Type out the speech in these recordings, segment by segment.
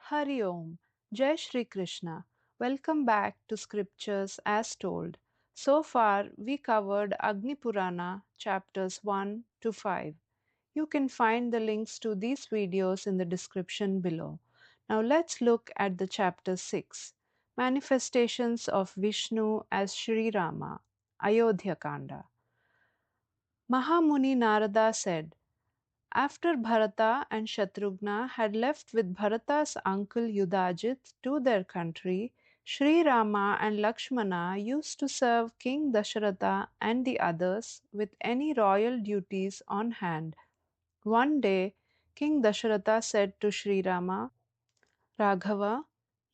Hari Om, Jai Shri Krishna. Welcome back to Scriptures as Told. So far, we covered Agni Purana chapters 1 to 5. You can find the links to these videos in the description below. Now let's look at the chapter 6, Manifestations of Vishnu as Sri Rama, Ayodhya Kanda. Mahamuni Narada said, after Bharata and Shatrughna had left with Bharata's uncle Yudhajit to their country, Sri Rama and Lakshmana used to serve King Dasharatha and the others with any royal duties on hand. One day, King Dasharatha said to Sri Rama, Raghava,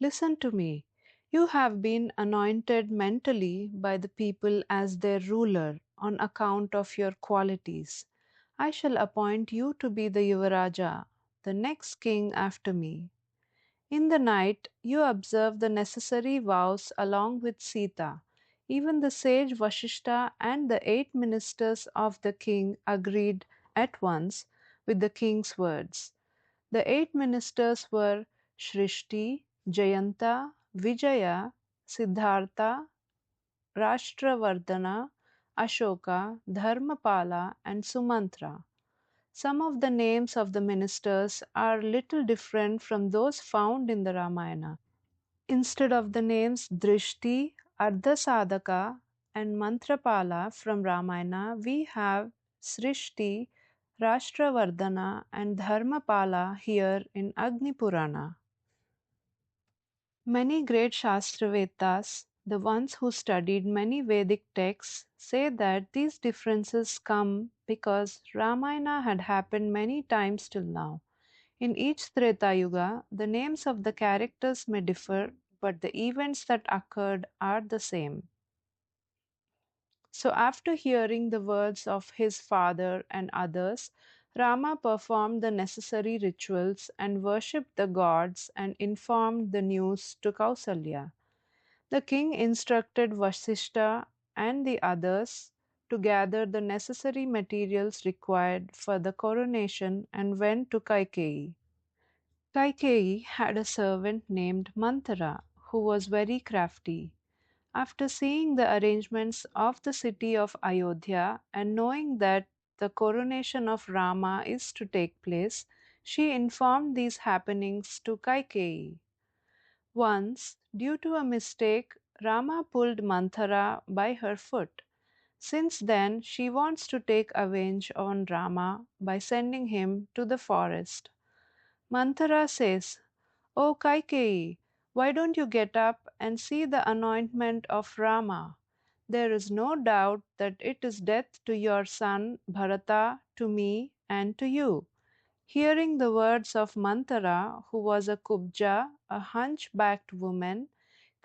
listen to me. You have been anointed mentally by the people as their ruler on account of your qualities. I shall appoint you to be the Yuvaraja, the next king after me. In the night, you observe the necessary vows along with Sita. Even the sage Vashishta and the 8 ministers of the king agreed at once with the king's words. The 8 ministers were Shrishti, Jayanta, Vijaya, Siddhartha, Rashtravardhana, Ashoka, Dharmapala, and Sumantra. Some of the names of the ministers are little different from those found in the Ramayana. Instead of the names Drishti, Ardhasadaka, and Mantrapala from Ramayana, we have Srishti, Rashtravardhana, and Dharmapala here in Agni Purana. Many great Shastravetas, the ones who studied many Vedic texts, say that these differences come because Ramayana had happened many times till now. In each Treta Yuga, the names of the characters may differ, but the events that occurred are the same. So, after hearing the words of his father and others, Rama performed the necessary rituals and worshipped the gods and informed the news to Kausalya. The king instructed Vasishtha and the others to gather the necessary materials required for the coronation and went to Kaikeyi. Kaikeyi had a servant named Manthara who was very crafty. After seeing the arrangements of the city of Ayodhya and knowing that the coronation of Rama is to take place, she informed these happenings to Kaikeyi. Once, due to a mistake, Rama pulled Manthara by her foot. Since then, she wants to take revenge on Rama by sending him to the forest. Manthara says, O Kaikeyi, why don't you get up and see the anointment of Rama? There is no doubt that it is death to your son Bharata, to me, and to you. Hearing the words of Manthara, who was a kubja, a hunchbacked woman,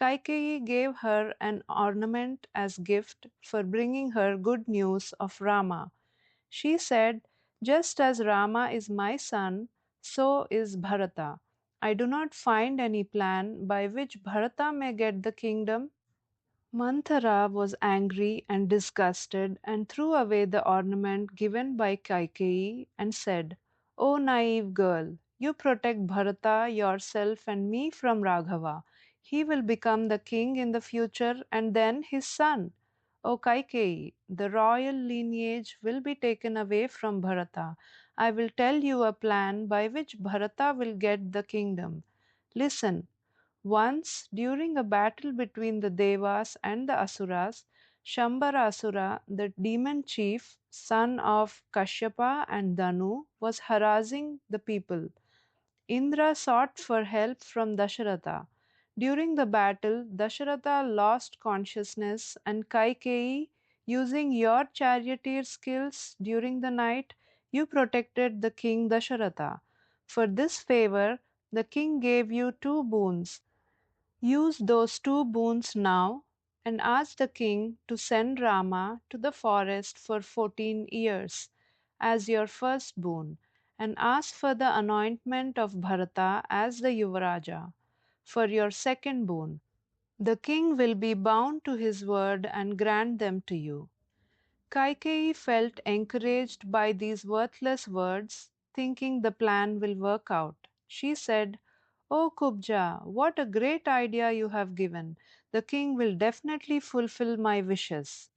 Kaikeyi gave her an ornament as gift for bringing her good news of Rama. She said, just as Rama is my son, so is Bharata. I do not find any plan by which Bharata may get the kingdom. Manthara was angry and disgusted and threw away the ornament given by Kaikeyi and said, O naive girl, you protect Bharata, yourself, and me from Raghava. He will become the king in the future and then his son. O Kaikeyi, the royal lineage will be taken away from Bharata. I will tell you a plan by which Bharata will get the kingdom. Listen. Once, during a battle between the Devas and the Asuras, Shambara Asura, the demon chief, son of Kashyapa and Danu, was harassing the people. Indra sought for help from Dasharatha. During the battle, Dasharatha lost consciousness, and Kaikeyi, using your charioteer skills during the night, you protected the king Dasharatha. For this favor, the king gave you 2 boons. Use those 2 boons now and ask the king to send Rama to the forest for 14 years as your first boon, and ask for the anointment of Bharata as the Yuvaraja for your second boon. The king will be bound to his word and grant them to you. Kaikeyi felt encouraged by these worthless words, thinking the plan will work out. She said, Oh Kubja, what a great idea you have given. The king will definitely fulfill my wishes.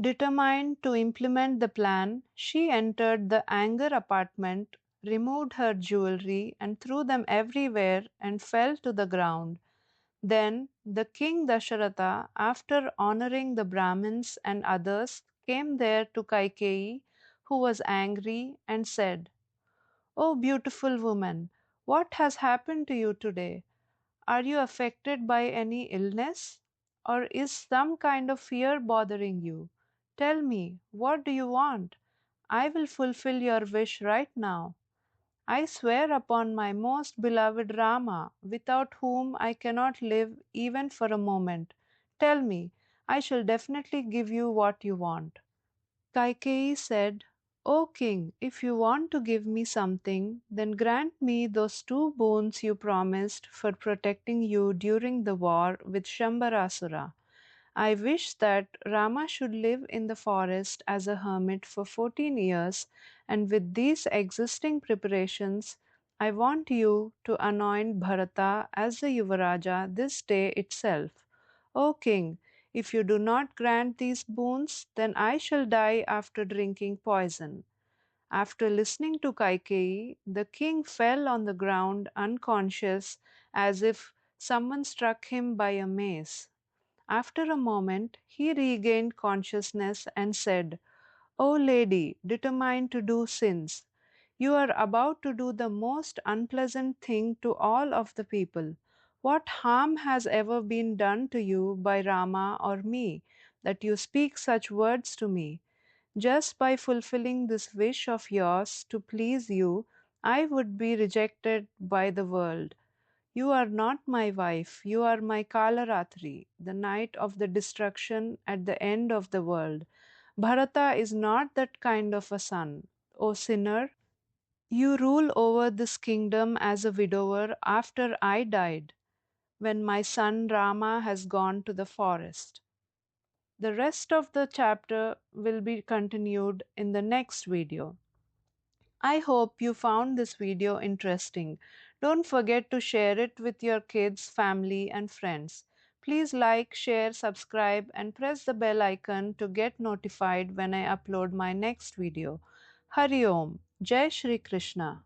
Determined to implement the plan, she entered the Anger apartment, removed her jewelry, and threw them everywhere and fell to the ground. Then the king Dasharatha, after honoring the Brahmins and others, came there to Kaikeyi, who was angry, and said, "O beautiful woman, what has happened to you today? Are you affected by any illness? Or is some kind of fear bothering you? Tell me, what do you want? I will fulfill your wish right now. I swear upon my most beloved Rama, without whom I cannot live even for a moment. Tell me, I shall definitely give you what you want." Kaikeyi said, "O king, if you want to give me something, then grant me those two boons you promised for protecting you during the war with Shambarasura. I wish that Rama should live in the forest as a hermit for 14 years, and with these existing preparations, I want you to anoint Bharata as the Yuvaraja this day itself. O king, if you do not grant these boons, then I shall die after drinking poison." After listening to Kaikeyi, the king fell on the ground unconscious as if someone struck him by a mace. After a moment, he regained consciousness and said, "O lady, determined to do sins, you are about to do the most unpleasant thing to all of the people. What harm has ever been done to you by Rama or me, that you speak such words to me? Just by fulfilling this wish of yours to please you, I would be rejected by the world. You are not my wife, you are my Kalaratri, the night of the destruction at the end of the world. Bharata is not that kind of a son. O sinner, you rule over this kingdom as a widower after I died, when my son Rama has gone to the forest." The rest of the chapter will be continued in the next video. I hope you found this video interesting. Don't forget to share it with your kids, family, and friends. Please like, share, subscribe, and press the bell icon to get notified when I upload my next video. Hari Om. Jai Shri Krishna.